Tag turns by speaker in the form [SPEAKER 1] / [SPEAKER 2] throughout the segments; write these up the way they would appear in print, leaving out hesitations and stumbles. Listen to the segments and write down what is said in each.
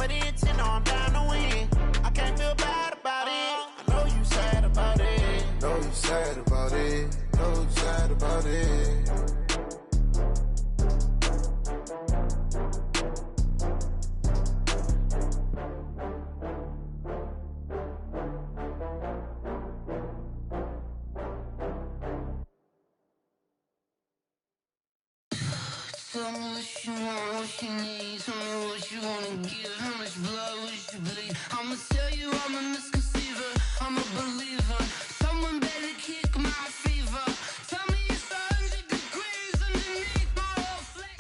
[SPEAKER 1] but it's in, I'm down to win. I can't feel bad about it. I know you sad about it.
[SPEAKER 2] Know you sad about it. Know you sad about it.
[SPEAKER 3] Tell me what you want, what you need. Tell me what you wanna give. How much blood would you bleed? I'ma tell you I'm a misconceiver. I'm a believer. Someone better kick my fever. Tell me it's 100 degrees underneath my whole flesh.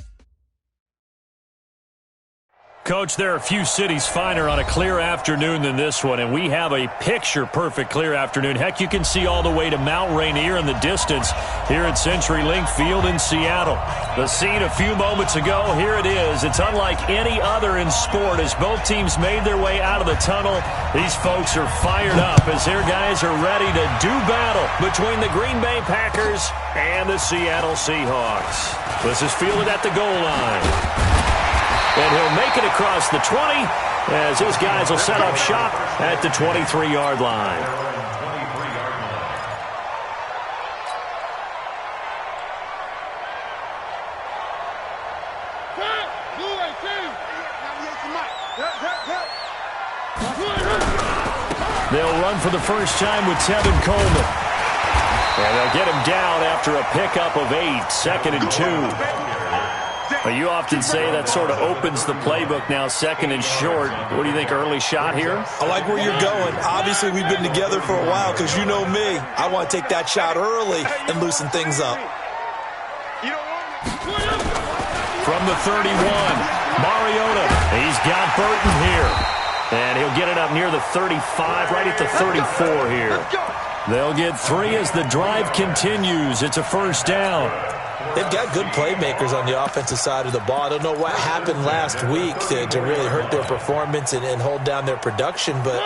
[SPEAKER 4] Coach, there are a few cities finer on a clear afternoon than this one, and we have a picture-perfect clear afternoon. Heck, you can see all the way to Mount Rainier in the distance here at CenturyLink Field in Seattle. The scene a few moments ago, here it is. It's unlike any other in sport as both teams made their way out of the tunnel. These folks are fired up as their guys are ready to do battle between the Green Bay Packers and the Seattle Seahawks. This is fielded at the goal line. And he'll make it across the 20 as his guys will set up shop at the 23-yard line. They'll run for the first time with Tevin Coleman. And they'll get him down after a pickup of 8, 2nd and 2. You often say that sort of opens the playbook now, 2nd and short. What do you think, early shot here?
[SPEAKER 5] I like where you're going. Obviously, we've been together for a while because you know me. I want to take that shot early and loosen things up.
[SPEAKER 4] From the 31, Mariota. He's got Burton here. And he'll get it up near the 35, right at the 34 here. They'll get 3 as the drive continues. It's a first down.
[SPEAKER 5] They've got good playmakers on the offensive side of the ball. I don't know what happened last week to really hurt their performance and hold down their production, but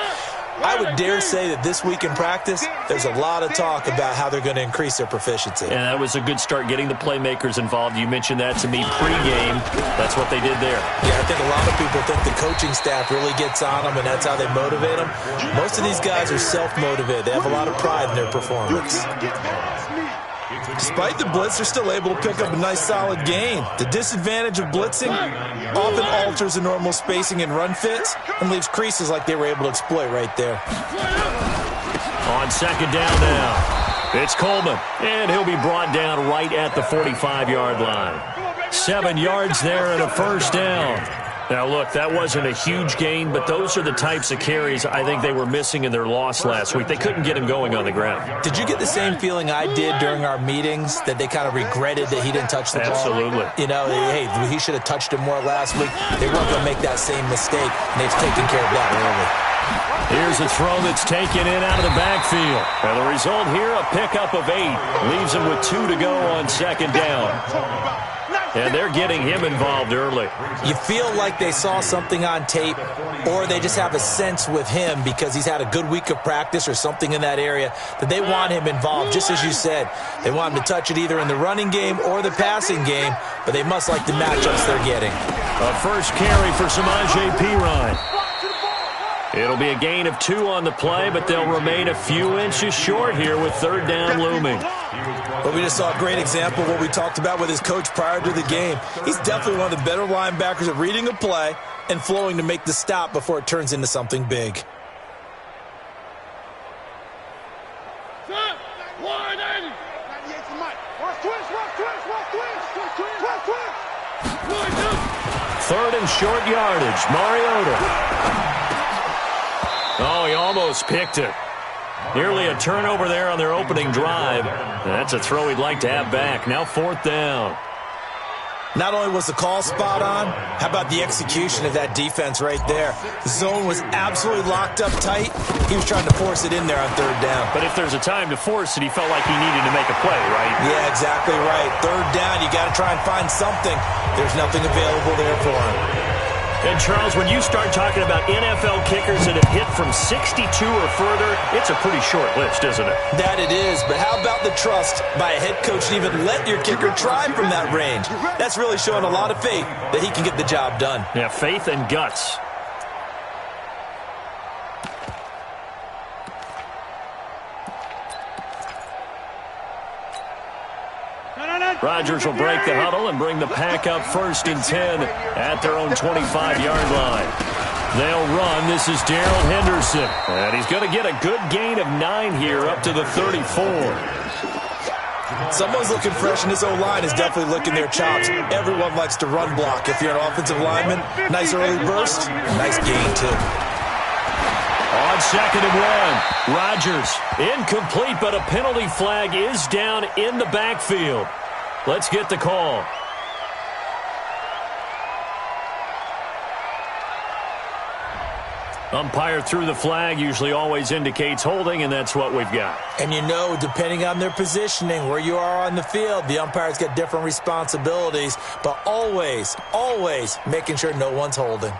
[SPEAKER 5] I would dare say that this week in practice, there's a lot of talk about how they're going to increase their proficiency.
[SPEAKER 4] And that was a good start, getting the playmakers involved. You mentioned that to me pregame. That's what they did there.
[SPEAKER 5] Yeah, I think a lot of people think the coaching staff really gets on them, and that's how they motivate them. Most of these guys are self-motivated. They have a lot of pride in their performance. Despite the blitz, they're still able to pick up a nice solid gain. The disadvantage of blitzing often alters the normal spacing and run fits and leaves creases like they were able to exploit right there.
[SPEAKER 4] On 2nd down now, it's Coleman, and he'll be brought down right at the 45-yard line. 7 yards there and a first down. Now, look, that wasn't a huge gain, but those are the types of carries I think they were missing in their loss last week. They couldn't get him going on the ground.
[SPEAKER 5] Did you get the same feeling I did during our meetings, that they kind of regretted that he didn't touch the ball?
[SPEAKER 4] Absolutely.
[SPEAKER 5] You know, hey, he should have touched him more last week. They weren't going to make that same mistake, and they've taken care of that early.
[SPEAKER 4] Here's a throw that's taken in out of the backfield. And the result here, a pickup of 8. Leaves him with 2 to go on 2nd down. And they're getting him involved early.
[SPEAKER 5] You feel like they saw something on tape, or they just have a sense with him because he's had a good week of practice or something in that area that they want him involved, just as you said. They want him to touch it either in the running game or the passing game, but they must like the matchups they're getting.
[SPEAKER 4] A first carry for Samaje Perine. It'll be a gain of 2 on the play, but they'll remain a few inches short here with 3rd down looming.
[SPEAKER 5] Well, we just saw a great example of what we talked about with his coach prior to the game. He's definitely one of the better linebackers at reading a play and flowing to make the stop before it turns into something big.
[SPEAKER 4] Third and short yardage, Mariota. Oh, he almost picked it. Nearly a turnover there on their opening drive. That's a throw he'd like to have back. Now 4th down.
[SPEAKER 5] Not only was the call spot on, how about the execution of that defense right there? The zone was absolutely locked up tight. He was trying to force it in there on 3rd down.
[SPEAKER 4] But if there's a time to force it, he felt like he needed to make a play, right?
[SPEAKER 5] Yeah, exactly right. 3rd down, you got to try and find something. There's nothing available there for him.
[SPEAKER 4] And, Charles, when you start talking about NFL kickers that have hit from 62 or further, it's a pretty short list, isn't it?
[SPEAKER 5] That it is, but how about the trust by a head coach to even let your kicker try from that range? That's really showing a lot of faith that he can get the job done.
[SPEAKER 4] Yeah, faith and guts. Rodgers will break the huddle and bring the pack up 1st and 10 at their own 25-yard line. They'll run. This is Darrell Henderson. And he's going to get a good gain of 9 here up to the 34.
[SPEAKER 5] Someone's looking fresh, and this O-line is definitely licking their chops. Everyone likes to run block. If you're an offensive lineman, nice early burst, nice gain, too.
[SPEAKER 4] On 2nd and 1, Rodgers incomplete, but a penalty flag is down in the backfield. Let's get the call. Umpire threw the flag, usually always indicates holding, and that's what we've got.
[SPEAKER 5] And you know, depending on their positioning, where you are on the field, the umpire's got different responsibilities, but always, always making sure no one's holding.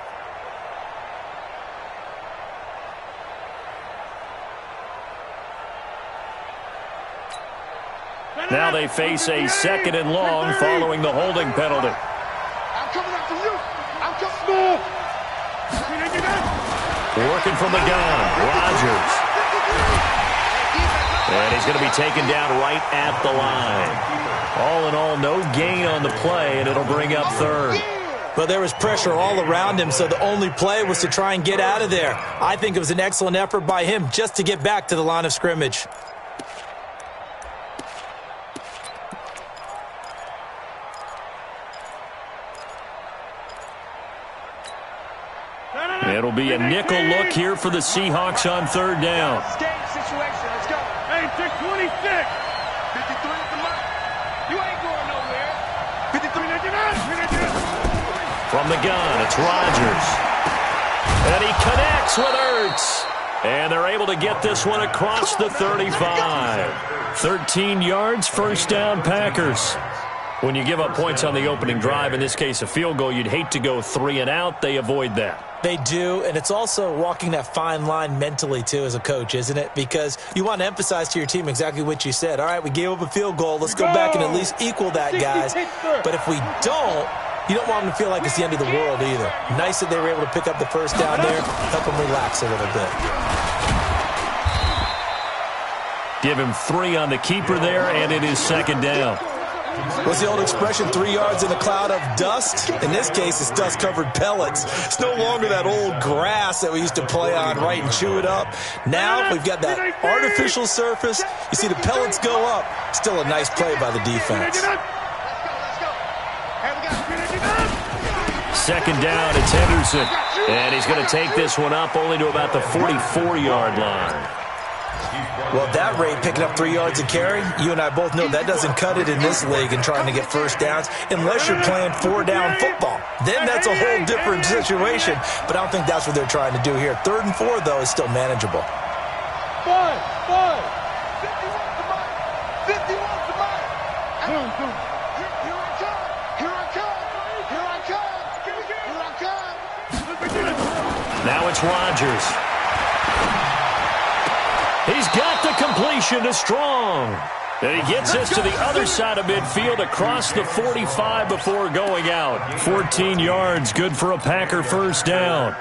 [SPEAKER 4] Now they face a 2nd and long following the holding penalty.
[SPEAKER 6] I'm coming after you. I'm coming.
[SPEAKER 4] Working from the gun, Rodgers. And he's going to be taken down right at the line. All in all, no gain on the play, and it'll bring up 3rd.
[SPEAKER 5] But there was pressure all around him, so the only play was to try and get out of there. I think it was an excellent effort by him just to get back to the line of scrimmage.
[SPEAKER 4] It'll be a nickel look here for the Seahawks on 3rd down.
[SPEAKER 6] Escape situation. Let's go. Hey, 626. 53 at the mark. You ain't going nowhere. 53.
[SPEAKER 4] From the gun, it's Rodgers. And he connects with Ertz. And they're able to get this one across the 35. 13 yards, 1st down, Packers. When you give up points on the opening drive, in this case a field goal, you'd hate to go 3 and out. They avoid that.
[SPEAKER 5] They do, and it's also walking that fine line mentally, too, as a coach, isn't it? Because you want to emphasize to your team exactly what you said. All right, we gave up a field goal. Let's go back and at least equal that, guys. But if we don't, you don't want them to feel like it's the end of the world either. Nice that they were able to pick up the 1st down there, help them relax a little bit.
[SPEAKER 4] Give him 3 on the keeper there, and it is 2nd down.
[SPEAKER 5] What's the old expression, 3 yards in a cloud of dust? In this case, it's dust-covered pellets. It's no longer that old grass that we used to play on, right, and chew it up. Now we've got that artificial surface. You see the pellets go up. Still a nice play by the defense.
[SPEAKER 4] 2nd down, it's Henderson. And he's going to take this one up only to about the 44-yard line.
[SPEAKER 5] Well, at that rate, picking up 3 yards a carry, you and I both know that doesn't cut it in this league and trying to get 1st downs unless you're playing 4-down football. Then that's a whole different situation, but I don't think that's what they're trying to do here. 3rd and 4, though, is still manageable.
[SPEAKER 6] 51 to mine. 51 to mine. Here I come. Here I come. Here I come. Here I come.
[SPEAKER 4] Now it's Rodgers. He's got the completion to Strong. And he gets this to the other side of midfield across the 45 before going out. 14 yards, good for a Packer 1st down.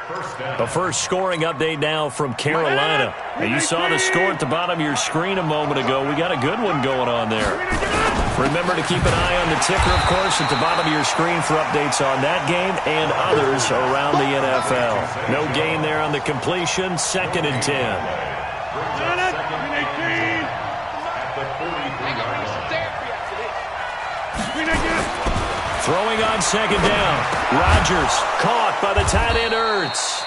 [SPEAKER 4] The first scoring update now from Carolina. Now you saw the score at the bottom of your screen a moment ago. We got a good one going on there. Remember to keep an eye on the ticker, of course, at the bottom of your screen for updates on that game and others around the NFL. No gain there on the completion, 2nd and 10. Throwing on 2nd down. Rodgers caught by the tight end Ertz.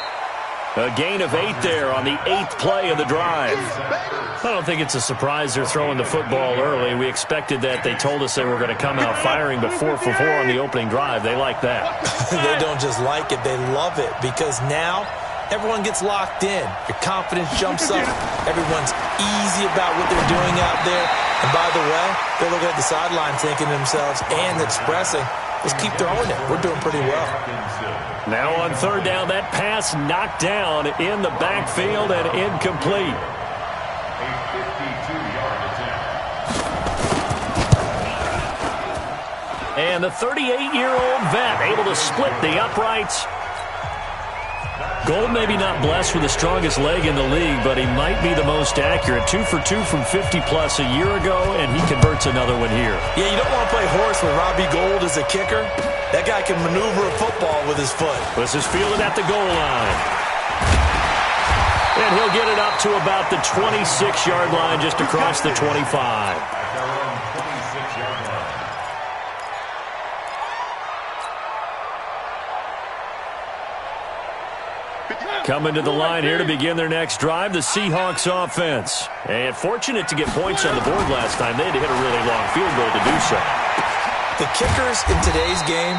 [SPEAKER 4] A gain of 8 there on the 8th play of the drive. I don't think it's a surprise they're throwing the football early. We expected that. They told us they were going to come out firing, but 4 for 4 on the opening drive. They like that.
[SPEAKER 5] They don't just like it, they love it, because now everyone gets locked in. Your confidence jumps up. Everyone's easy about what they're doing out there. And by the way, they're looking at the sideline thinking to themselves and expressing, let's keep throwing it. We're doing pretty well.
[SPEAKER 4] Now on 3rd down, that pass knocked down in the backfield and incomplete.
[SPEAKER 7] A 52-yard attempt.
[SPEAKER 4] And the 38-year-old vet able to split the uprights. Gold maybe not blessed with the strongest leg in the league, but he might be the most accurate. 2 for 2 from 50-plus a year ago, and he converts another one here.
[SPEAKER 5] Yeah, you don't want to play horse with Robbie Gould as a kicker. That guy can maneuver a football with his foot.
[SPEAKER 4] This is fielded at the goal line. And he'll get it up to about the 26-yard line, just across the 25. Coming to the line here to begin their next drive, the Seahawks offense. And fortunate to get points on the board last time. They had to hit a really long field goal to do so.
[SPEAKER 5] The kickers in today's game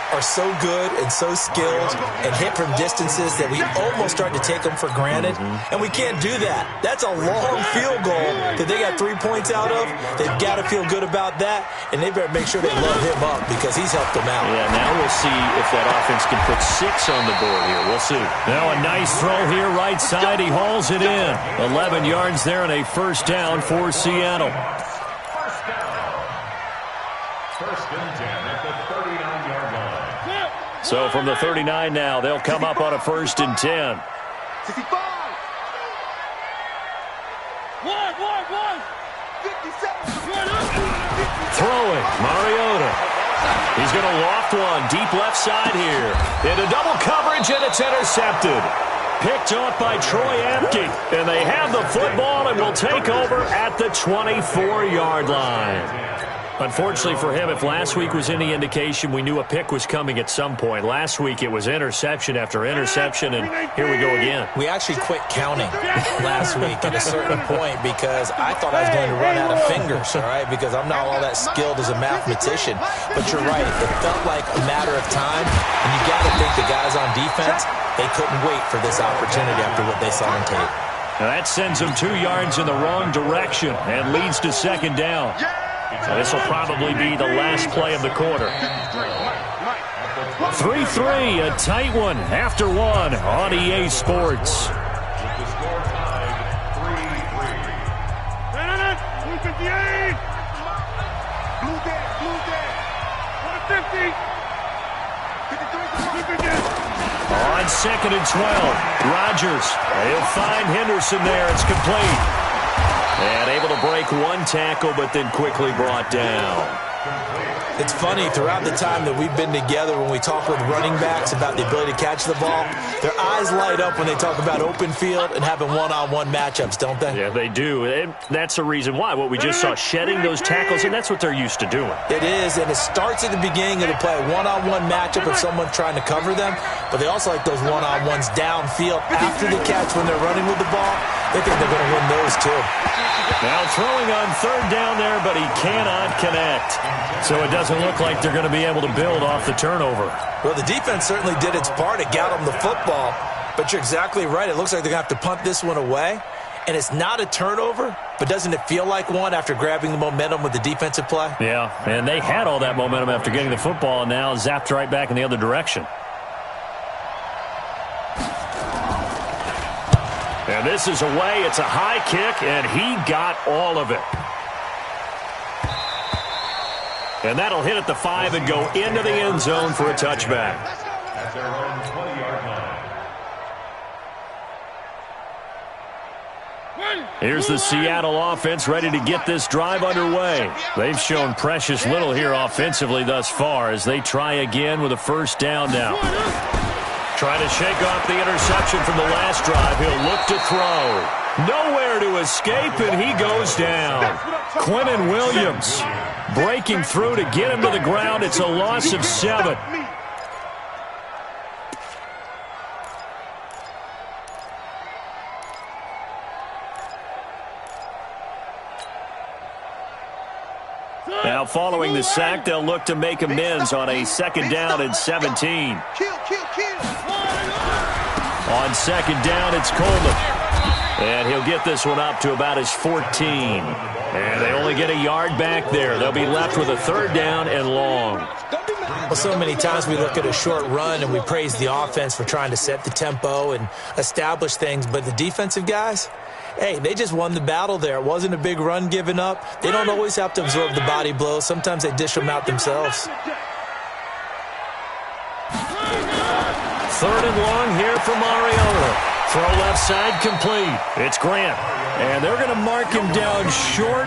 [SPEAKER 5] are so good and so skilled and hit from distances that we almost start to take them for granted. And we can't do that. That's a long field goal that they got 3 points out of. They've got to feel good about that, and they better make sure they load him up because he's helped them out.
[SPEAKER 4] Yeah, now we'll see if that offense can put 6 on the board here. We'll see. Now a nice throw here, right side. He hauls it in. 11 yards there and a first down for Seattle.
[SPEAKER 7] First and 10 at the 39-yard line.
[SPEAKER 4] So from the 39 now, they'll come up on a first and 10.
[SPEAKER 6] 65. 57.
[SPEAKER 4] Throwing, Mariota. He's going to loft one, deep left side here. Into double coverage, and it's intercepted. Picked off by Troy Apke. And they have the football and will take over at the 24-yard line. Unfortunately for him, if last week was any indication, we knew a pick was coming at some point. Last week it was interception after interception, and here we go again.
[SPEAKER 5] We actually quit counting last week at a certain point because I thought I was going to run out of fingers, all right, because I'm not all that skilled as a mathematician. But you're right. It felt like a matter of time, and you got to think the guys on defense, they couldn't wait for this opportunity after what they saw on tape.
[SPEAKER 4] Now that sends them 2 yards in the wrong direction and leads to second down. So this will probably be the last play of the quarter. 3-3, a tight one after one on EA Sports.
[SPEAKER 7] With the score tied 3-3.
[SPEAKER 6] 58. Blue dead. 150. 53.
[SPEAKER 4] On second and 12, Rodgers. He'll find Henderson there. It's complete. And able to break one tackle, but then quickly brought down.
[SPEAKER 5] It's funny, throughout the time that we've been together, when we talk with running backs about the ability to catch the ball, their eyes light up when they talk about open field and having one-on-one matchups, don't they?
[SPEAKER 4] Yeah, they do. And that's the reason why. What we just saw, shedding those tackles, and that's what they're used to doing.
[SPEAKER 5] It is, and it starts at the beginning of the play, one-on-one matchup if someone's trying to cover them, but they also like those one-on-ones downfield after the catch when they're running with the ball. They think they're going to win those, too.
[SPEAKER 4] Now throwing on third down there, but he cannot connect. So it doesn't look like they're going to be able to build off the turnover.
[SPEAKER 5] Well, the defense certainly did its part. It got them the football. But you're exactly right. It looks like they're going to have to punt this one away. And it's not a turnover, but doesn't it feel like one after grabbing the momentum with the defensive play?
[SPEAKER 4] Yeah, and they had all that momentum after getting the football and now zapped right back in the other direction. And this is away. It's a high kick, and he got all of it. And that'll hit at the 5 and go into the end zone for a touchback.
[SPEAKER 7] At their own 20-yard line.
[SPEAKER 4] Here's the Seattle offense ready to get this drive underway. They've shown precious little here offensively thus far as they try again with a first down now. Trying to shake off the interception from the last drive. He'll look to throw. Nowhere to escape, and he goes down. Quinnen Williams breaking through to get him to the ground. It's a loss of 7. Now following the sack, they'll look to make amends on a second down and 17. On second down, it's Coleman. And he'll get this one up to about his 14. And they only get a yard back there. They'll be left with a third down and long.
[SPEAKER 5] Well, so many times we look at a short run and we praise the offense for trying to set the tempo and establish things. But the defensive guys, hey, they just won the battle there. It wasn't a big run given up. They don't always have to absorb the body blows. Sometimes they dish them out themselves.
[SPEAKER 4] 3rd and long here for Mariota. Throw left side complete. It's Grant. And they're going to mark him down short,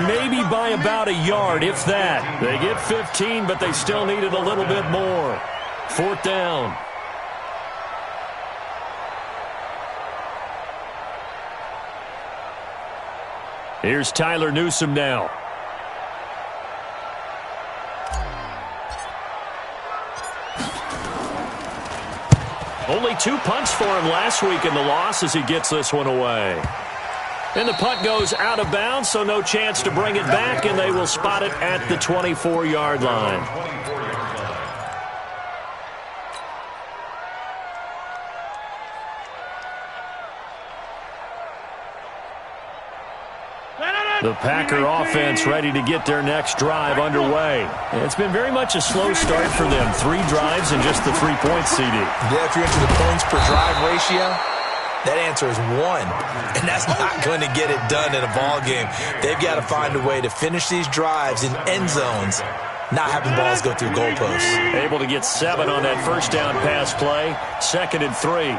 [SPEAKER 4] maybe by about a yard, if that. They get 15, but they still needed a little bit more. 4th down. Here's Tyler Newsome now. Only 2 punts for him last week in the loss as he gets this one away. And the punt goes out of bounds, so no chance to bring it back, and they will spot it at the 24-yard line. The Packer offense ready to get their next drive underway. It's been very much a slow start for them. 3 drives and just the 3 points, CD.
[SPEAKER 5] Yeah, if you're into the points per drive ratio, that answer is 1. And that's not going to get it done in a ball game. They've got to find a way to finish these drives in end zones, not having balls go through goalposts.
[SPEAKER 4] Able to get 7 on that first down pass play. 2nd and 3.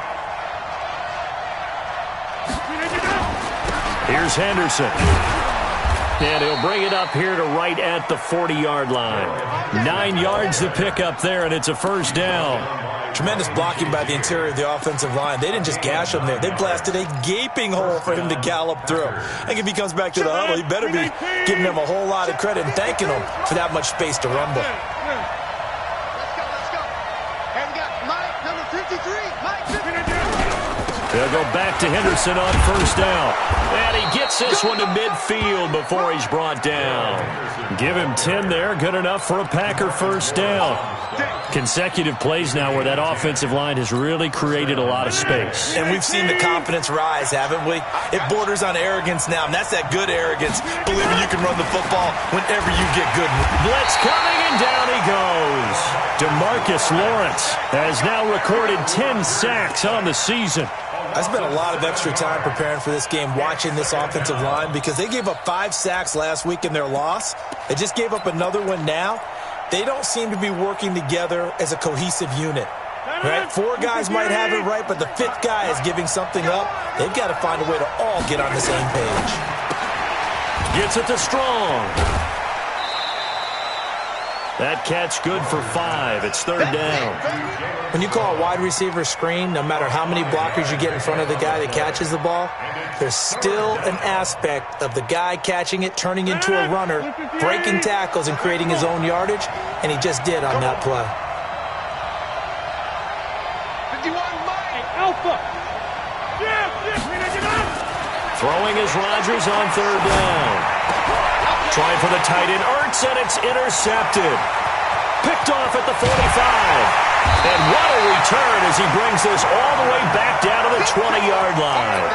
[SPEAKER 4] Here's Henderson. And he'll bring it up here to right at the 40-yard line. 9 yards to pick up there, and it's a first down.
[SPEAKER 5] Tremendous blocking by the interior of the offensive line. They didn't just gash him there. They blasted a gaping hole for him to gallop through. I think if he comes back to the huddle, he better be giving them a whole lot of credit and thanking them for that much space to rumble.
[SPEAKER 6] Let's go. And we got Mike, number 53. Mike 53.
[SPEAKER 4] They'll go back to Henderson on first down. And he gets this one to midfield before he's brought down. Give him 10 there. Good enough for a Packer first down. Consecutive plays now where that offensive line has really created a lot of space.
[SPEAKER 5] And we've seen the confidence rise, haven't we? It borders on arrogance now, and that's that good arrogance, believing you can run the football whenever you get good.
[SPEAKER 4] Blitz coming, and down he goes. DeMarcus Lawrence has now recorded 10 sacks on the season.
[SPEAKER 5] I spent a lot of extra time preparing for this game watching this offensive line because they gave up 5 sacks last week in their loss. They just gave up another one now. They don't seem to be working together as a cohesive unit. Right? 4 guys might have it right, but the 5th guy is giving something up. They've got to find a way to all get on the same page.
[SPEAKER 4] Gets it to Strong. That catch good for 5. It's 3rd down.
[SPEAKER 5] When you call a wide receiver screen, no matter how many blockers you get in front of the guy that catches the ball, there's still an aspect of the guy catching it, turning into a runner, breaking tackles and creating his own yardage, and he just did on that play.
[SPEAKER 6] 51 Mike Alpha.
[SPEAKER 4] Throwing is Rodgers on 3rd down. Trying for the tight end, Ertz, and it's intercepted. Picked off at the 45. And what a return as he brings this all the way back down to the 20-yard line.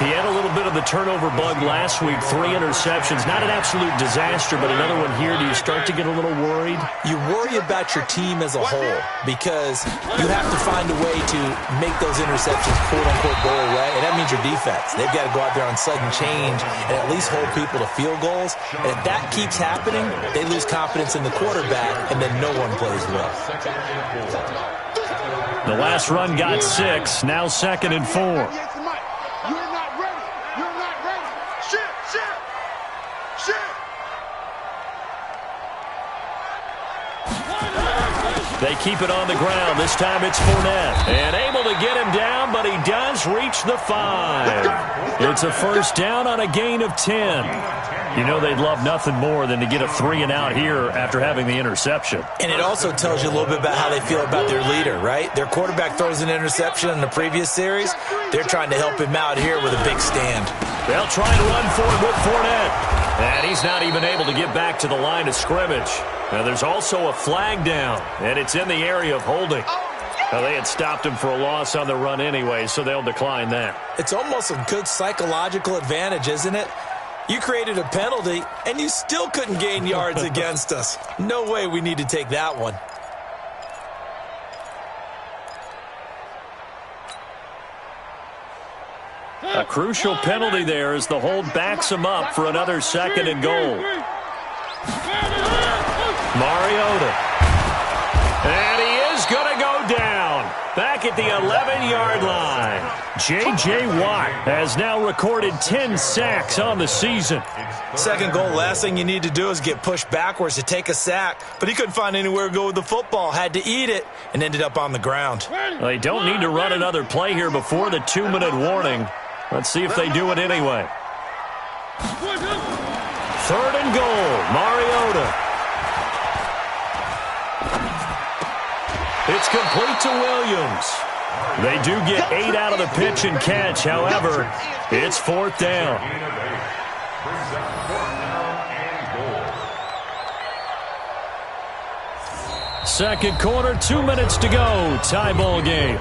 [SPEAKER 4] He had a little bit of the turnover bug last week, 3 interceptions. Not an absolute disaster, but another one here. Do you start to get a little worried?
[SPEAKER 5] You worry about your team as a whole because you have to find a way to make those interceptions, quote-unquote, go away, and that means your defense. They've got to go out there on sudden change and at least hold people to field goals. And if that keeps happening, they lose confidence in the quarterback, and then no one plays well.
[SPEAKER 4] The last run got 6, now 2nd and 4. They keep it on the ground. This time it's Fournette. And able to get him down, but he does reach the 5. It's a first down on a gain of 10. You know they'd love nothing more than to get a 3-and-out here after having the interception.
[SPEAKER 5] And it also tells you a little bit about how they feel about their leader, right? Their quarterback throws an interception in the previous series. They're trying to help him out here with a big stand. They'll
[SPEAKER 4] try to run for it with Fournette. And he's not even able to get back to the line of scrimmage. Now there's also a flag down, and it's in the area of holding. Now, they had stopped him for a loss on the run anyway, so they'll decline that.
[SPEAKER 5] It's almost a good psychological advantage, isn't it? You created a penalty, and you still couldn't gain yards against us. No way we need to take that one.
[SPEAKER 4] A crucial penalty there as the hold backs him up for another 2nd and goal. Mariota. And he is going to go down. That back at the 11-yard line. J.J. Watt has now recorded 10 sacks on the season.
[SPEAKER 5] Second goal, last thing you need to do is get pushed backwards to take a sack. But he couldn't find anywhere to go with the football, had to eat it, and ended up on the ground.
[SPEAKER 4] They don't need to run another play here before the 2-minute warning. Let's see if they do it anyway. 3rd and goal, Mariota. It's complete to Williams. They do get 8 out of the pitch and catch. However, it's 4th down. Second quarter, 2 minutes to go. Tie ball game.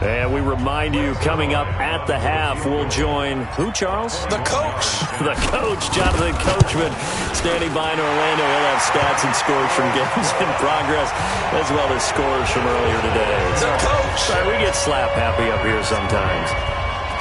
[SPEAKER 4] And we remind you, coming up at the half, we'll join who, Charles?
[SPEAKER 5] The coach.
[SPEAKER 4] The coach, Jonathan Coachman, standing by in Orlando. He'll have stats and scores from games in progress, as well as scores from earlier today.
[SPEAKER 5] The coach.
[SPEAKER 4] Sorry, we get slap happy up here sometimes.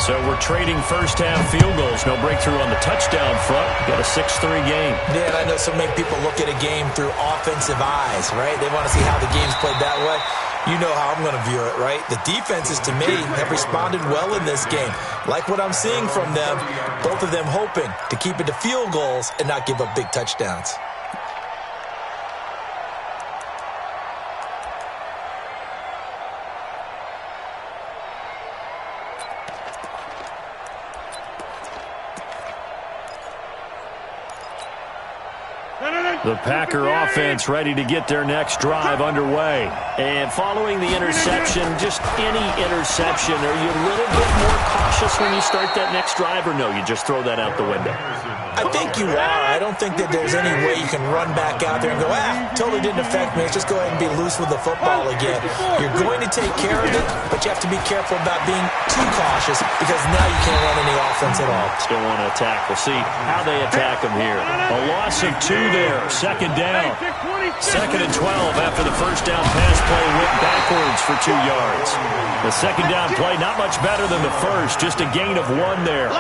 [SPEAKER 4] So we're trading first-half field goals. No breakthrough on the touchdown front. Got a 6-3 game.
[SPEAKER 5] Yeah, and I know so many people look at a game through offensive eyes, right? They want to see how the game's played that way. You know how I'm going to view it, right? The defenses, to me, have responded well in this game. Like what I'm seeing from them, both of them hoping to keep it to field goals and not give up big touchdowns.
[SPEAKER 4] The Packer offense ready to get their next drive underway. And following the interception, just any interception, are you a little bit more cautious when you start that next drive, or no, you just throw that out the window?
[SPEAKER 5] I think you are. I don't think that there's any way you can run back out there and go, totally didn't affect me. Let's just go ahead and be loose with the football again. You're going to take care of it, but you have to be careful about being too cautious because now you can't run any offense at all.
[SPEAKER 4] Still want to attack. We'll see how they attack them here. A loss of 2 there. Second down. 2nd and 12 after the first down pass play went backwards for 2 yards. The second down play not much better than the first, just a gain of 1 there.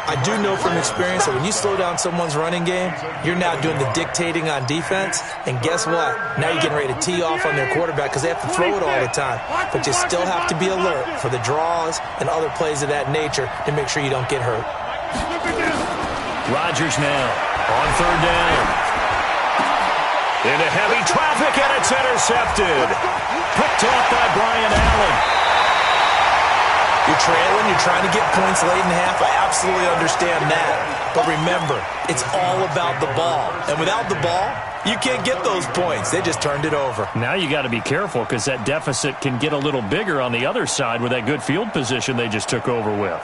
[SPEAKER 5] I do know from experience that when you slow down someone's running game, you're now doing the dictating on defense. And guess what? Now you're getting ready to tee off on their quarterback because they have to throw it all the time. But you still have to be alert for the draws and other plays of that nature to make sure you don't get hurt.
[SPEAKER 4] Rodgers now on 3rd down. Into heavy traffic, and it's intercepted. Picked off by Brian Allen.
[SPEAKER 5] You're trailing, you're trying to get points late in half. I absolutely understand that. But remember, it's all about the ball. And without the ball, you can't get those points. They just turned it over.
[SPEAKER 4] Now you got to be careful because that deficit can get a little bigger on the other side with that good field position they just took over with.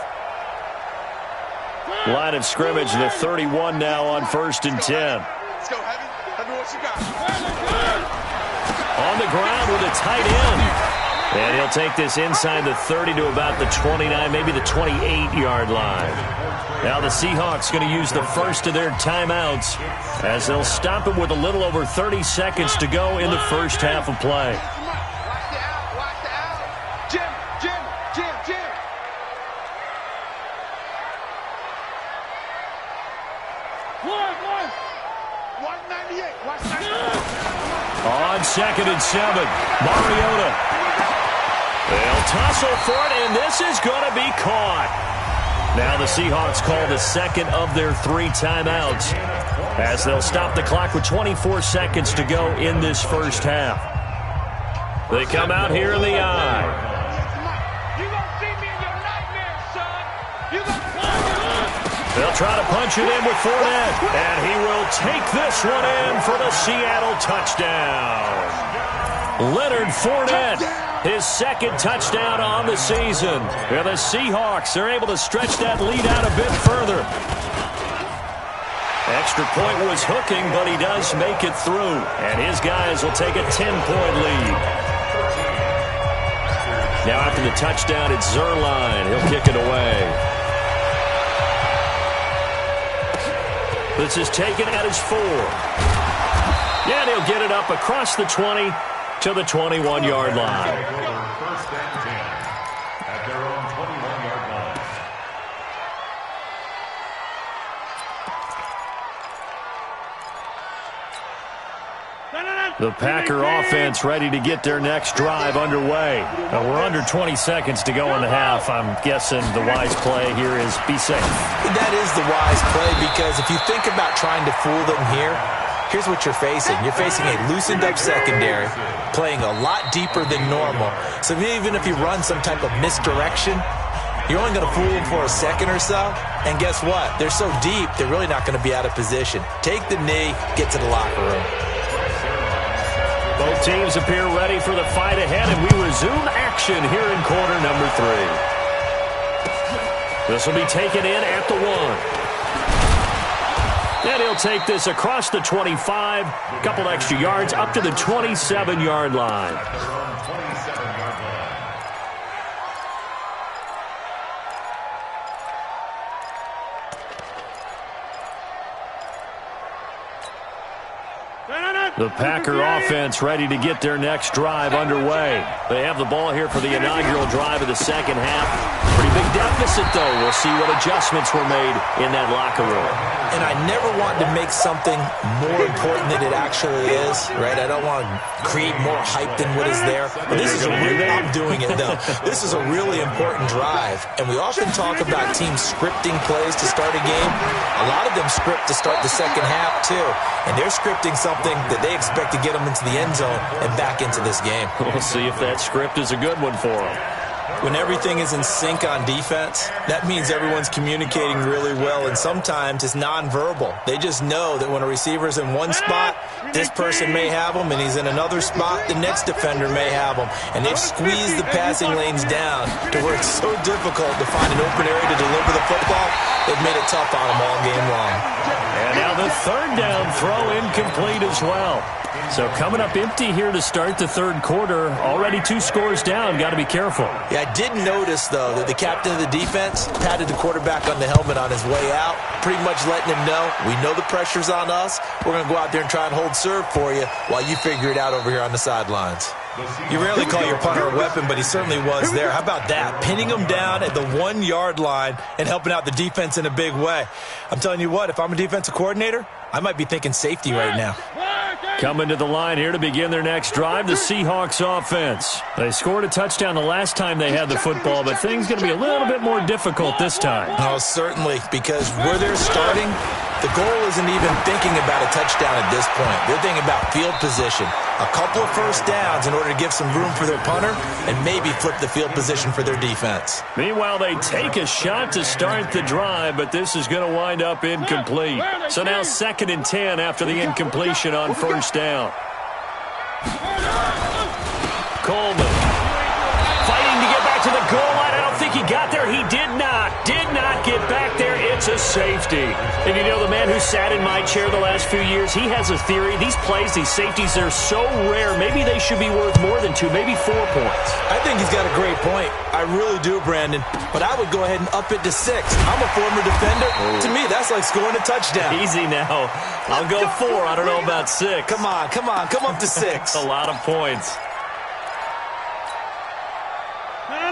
[SPEAKER 4] Line of scrimmage, the 31 now on 1st and 10.
[SPEAKER 6] Let's go, Heavy. Heavy, what you got?
[SPEAKER 4] On the ground with a tight end. And he'll take this inside the 30 to about the 29, maybe the 28-yard line. Now the Seahawks going to use the first of their timeouts as they'll stop it with a little over 30 seconds to go in the first half of play.
[SPEAKER 6] Watch the out. Jim. 198. Watch that.
[SPEAKER 4] On 2nd and 7, Mariota. They'll tussle for it, and this is going to be caught. Now the Seahawks call the second of their 3 timeouts as they'll stop the clock with 24 seconds to go in this first half. They come out here in the eye.
[SPEAKER 6] You gonna see me in your nightmares, son. You gonna
[SPEAKER 4] They'll try to punch it in with Fournette, and he will take this one in for the Seattle touchdown. Leonard Fournette. His 2nd touchdown on the season. And the Seahawks are able to stretch that lead out a bit further. Extra point was hooking, but he does make it through. And his guys will take a 10-point lead. Now after the touchdown, it's Zerline. He'll kick it away. This is taken at his 4. And he'll get it up across the 20 to the 21-yard line.
[SPEAKER 7] First and 10 at their own 21-yard line.
[SPEAKER 4] The Packer offense ready to get their next drive underway. We're under 20 seconds to go in the half. I'm guessing the wise play here is be safe.
[SPEAKER 5] That is the wise play, because if you think about trying to fool them here, here's what you're facing. You're facing a loosened-up secondary, playing a lot deeper than normal. So even if you run some type of misdirection, you're only going to fool them for a second or so. And guess what? They're so deep, they're really not going to be out of position. Take the knee, get to the locker room.
[SPEAKER 4] Both teams appear ready for the fight ahead, and we resume action here in quarter number 3. This will be taken in at the 1. And he'll take this across the 25, a couple extra yards up to the 27-yard line. The Packer offense ready to get their next drive underway. They have the ball here for the inaugural drive of the second half. Pretty big deficit, though. We'll see what adjustments were made in that locker room.
[SPEAKER 5] And I never want to make something more important than it actually is, right? I don't want to create more hype than what is there. But this is I'm doing it, though. This is a really important drive. And we often talk about teams scripting plays to start a game. A lot of them script to start the second half, too. And they're scripting something that they expect to get them into the end zone and back into this game.
[SPEAKER 4] We'll see if that script is a good one for them.
[SPEAKER 5] When everything is in sync on defense, that means everyone's communicating really well, and sometimes it's nonverbal. They just know that when a receiver's in one spot, this person may have him, and he's in another spot, the next defender may have him. And they've squeezed the passing lanes down to where it's so difficult to find an open area to deliver the football. They've made it tough on them all game long.
[SPEAKER 4] And now the third down throw incomplete as well. So coming up empty here to start the third quarter. Already 2 scores down. Got to be careful.
[SPEAKER 5] Yeah, I did notice, though, that the captain of the defense patted the quarterback on the helmet on his way out, pretty much letting him know, we know the pressure's on us. We're going to go out there and try and hold serve for you while you figure it out over here on the sidelines. You rarely call your punter a weapon, but he certainly was there. How about that? Pinning him down at the 1-yard line and helping out the defense in a big way. I'm telling you what, if I'm a defensive coordinator, I might be thinking safety right now.
[SPEAKER 4] Coming to the line here to begin their next drive, the Seahawks offense. They scored a touchdown the last time they had the football, but things going to be a little bit more difficult this time.
[SPEAKER 5] Oh, certainly, because where they're starting, the goal isn't even thinking about a touchdown at this point. They're thinking about field position. A couple of first downs in order to give some room for their punter and maybe flip the field position for their defense.
[SPEAKER 4] Meanwhile, they take a shot to start the drive, but this is going to wind up incomplete. So now 2nd and 10 after the incompletion on first down. Coleman fighting to get back to the goal line. I don't think he got there. He did not get back there. It's a safety. And you know, the man who sat in my chair the last few years, he has a theory. These plays, these safeties, they're so rare. Maybe they should be worth more than 2, maybe 4 points.
[SPEAKER 5] I think he's got a great point. I really do, Brandon. But I would go ahead and up it to 6. I'm a former defender. To me, that's like scoring a touchdown.
[SPEAKER 4] Easy now. I'll go 4. I don't know about 6.
[SPEAKER 5] Come on. Come up to 6.
[SPEAKER 4] A lot of points.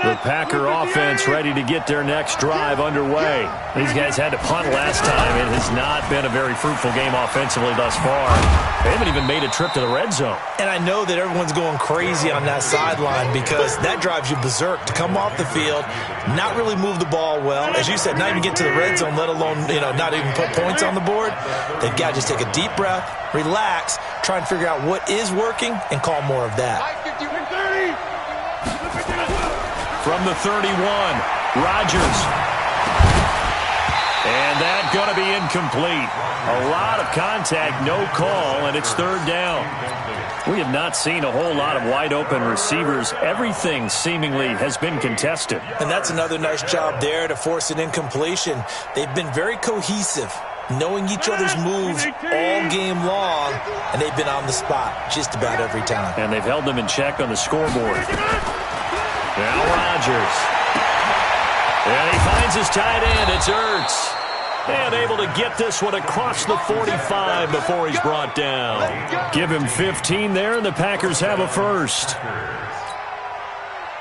[SPEAKER 4] The Packer offense ready to get their next drive underway. These guys had to punt last time. It has not been a very fruitful game offensively thus far. They haven't even made a trip to the red zone.
[SPEAKER 5] And I know that everyone's going crazy on that sideline because that drives you berserk to come off the field, not really move the ball well. As you said, not even get to the red zone, let alone, not even put points on the board. They've got to just take a deep breath, relax, try and figure out what is working, and call more of that.
[SPEAKER 4] From the 31, Rodgers. And that's going to be incomplete. A lot of contact, no call, and it's third down. We have not seen a whole lot of wide-open receivers. Everything seemingly has been contested.
[SPEAKER 5] And that's another nice job there to force an incompletion. They've been very cohesive, knowing each other's moves all game long, and they've been on the spot just about every time.
[SPEAKER 4] And they've held them in check on the scoreboard. Now Rodgers. And he finds his tight end. It's Ertz. And able to get this one across the 45 before he's brought down. Give him 15 there, and the Packers have a first.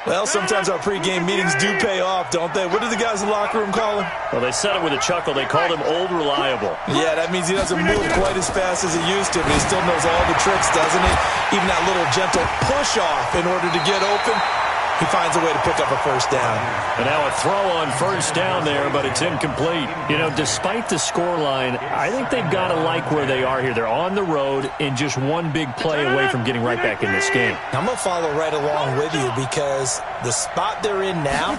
[SPEAKER 5] Well, sometimes our pregame meetings do pay off, don't they? What do the guys in the locker room call him?
[SPEAKER 4] Well, they said it with a chuckle. They called him Old Reliable.
[SPEAKER 5] Yeah, that means he doesn't move quite as fast as he used to, but he still knows all the tricks, doesn't he? Even that little gentle push-off in order to get open. He finds a way to pick up a first down.
[SPEAKER 4] And now a throw on first down there, but it's incomplete. You know, despite the scoreline, I think they've got to like where they are here. They're on the road and just one big play away from getting right back in this game.
[SPEAKER 5] I'm going to follow right along with you because the spot they're in now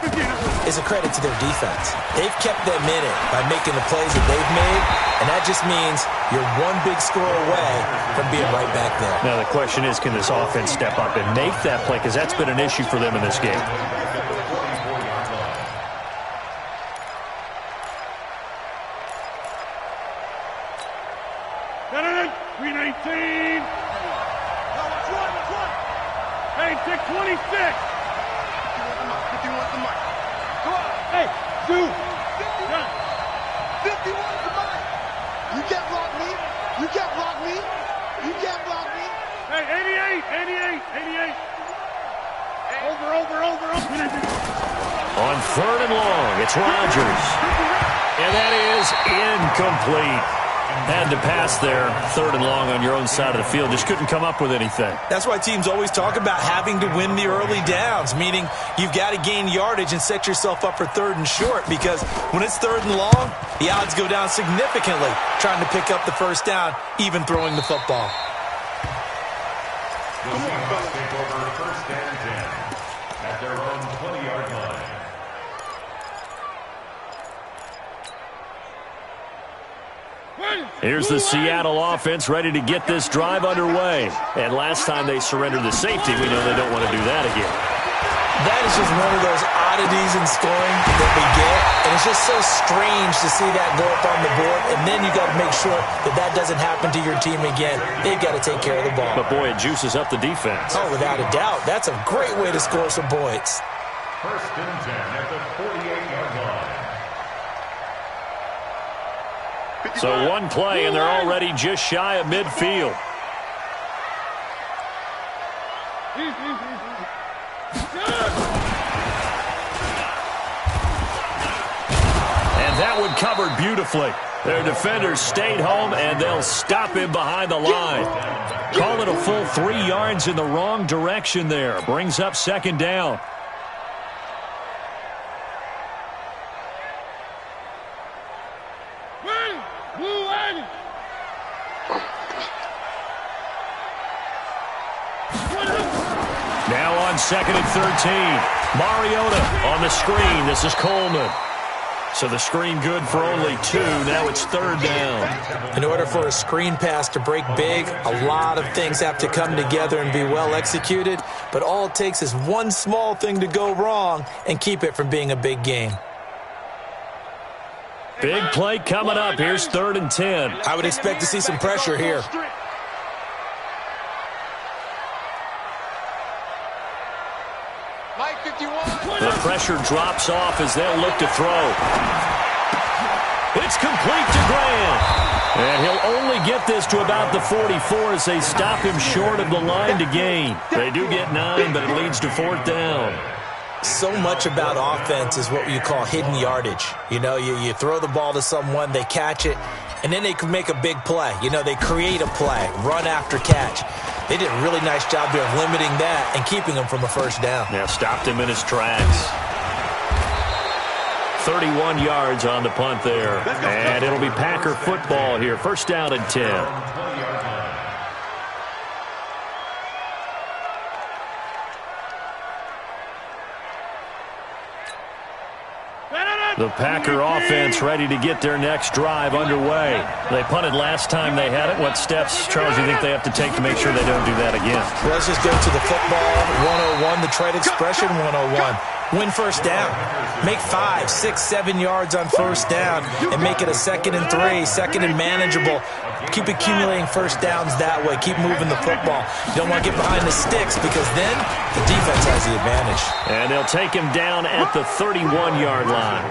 [SPEAKER 5] is a credit to their defense. They've kept them in it by making the plays that they've made, and that just means you're one big score away from being right back there.
[SPEAKER 4] Now the question is, can this offense step up and make that play? Because that's been an issue for them in this game.
[SPEAKER 6] Green 18. Hey, 626. 51's the mark. Go on. Hey, dude. 51's the mark. You can't block me. You can't block me. You can't block me. Hey, 88. Over.
[SPEAKER 4] On third and long, it's Rodgers. And that is incomplete. Had to pass there, third and long on your own side of the field. Just couldn't come up with anything.
[SPEAKER 5] That's why teams always talk about having to win the early downs, meaning you've got to gain yardage and set yourself up for third and short, because when it's third and long, the odds go down significantly trying to pick up the first down, even throwing the football.
[SPEAKER 7] The Seahawks take over first and 10 at their own 20-yard line.
[SPEAKER 4] Here's the Seattle offense ready to get this drive underway. And last time they surrendered the safety, we know they don't want to do that again.
[SPEAKER 5] That is just one of those oddities in scoring that we get. And it's just so strange to see that go up on the board. And then you got to make sure that that doesn't happen to your team again. They've got to take care of the ball.
[SPEAKER 4] But, boy, it juices up the defense.
[SPEAKER 5] Oh, without a doubt. That's a great way to score some points.
[SPEAKER 7] First and 10 at the 48-yard line.
[SPEAKER 4] So one play, and they're already just shy of midfield. And that one covered beautifully. Their defenders stayed home, and they'll stop him behind the line. Call it a full 3 yards in the wrong direction there. Brings up second down. Now on second and 13. Mariota on the screen. This is Coleman. So the screen good for only 2. Now it's third down.
[SPEAKER 5] In order for a screen pass to break big, a lot of things have to come together and be well executed. But all it takes is one small thing to go wrong and keep it from being a big game.
[SPEAKER 4] Big play coming up. Here's third and 10.
[SPEAKER 5] I would expect to see some pressure here.
[SPEAKER 4] The pressure drops off as they'll look to throw. It's complete to Graham. And he'll only get this to about the 44 as they stop him short of the line to gain. They do get 9, but it leads to fourth down.
[SPEAKER 5] So much about offense is what you call hidden yardage. You know, you throw the ball to someone, they catch it, and then they can make a big play. You know, they create a play, run after catch. They did a really nice job there of limiting that and keeping him from a first down.
[SPEAKER 4] Now stopped him in his tracks. 31 yards on the punt there. And it'll be Packer football here. First down and 10. The Packer offense ready to get their next drive underway. They punted last time they had it. What steps, Charles, do you think they have to take to make sure they don't do that again?
[SPEAKER 5] Well, let's just go to the football 101, the trade expression 101. Win first down. Make 5, 6, 7 yards on first down and make it a 2nd and 3, second and manageable. Keep accumulating first downs that way. Keep moving the football. You don't want to get behind the sticks because then the defense has the advantage.
[SPEAKER 4] And they'll take him down at the 31-yard line.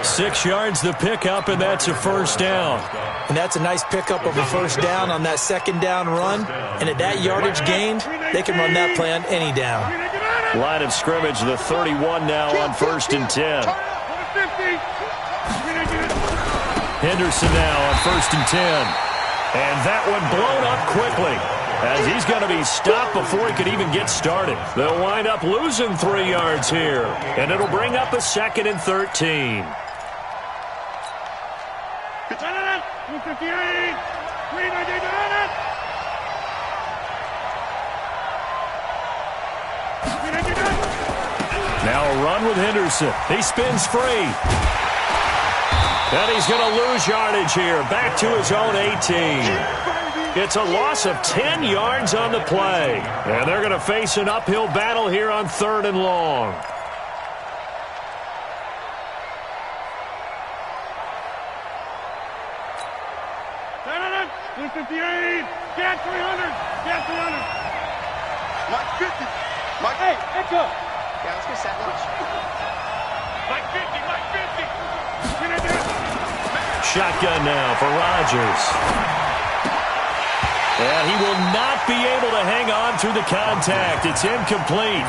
[SPEAKER 4] 6 yards the pickup, and that's a first down.
[SPEAKER 5] And that's a nice pickup of a first down on that second down run. And at that yardage gained, they can run that play on any down.
[SPEAKER 4] Line of scrimmage, the 31 now on 1st and 10. Henderson now on 1st and 10. And that one blown up quickly, as he's going to be stopped before he could even get started. They'll wind up losing 3 yards here, and it'll bring up a 2nd and 13. Now a run with Henderson. He spins free. And he's going to lose yardage here, back to his own 18. It's a loss of 10 yards on the play. And they're going to face an uphill battle here on 3rd and long.
[SPEAKER 6] Get 300. Get 300. Mike 50. Mike, hey, echo.
[SPEAKER 8] Yeah, let's get set lunch.
[SPEAKER 6] Mike 50. Mike 50.
[SPEAKER 4] Shotgun now for Rodgers. And he will not be able to hang on through the contact. It's incomplete.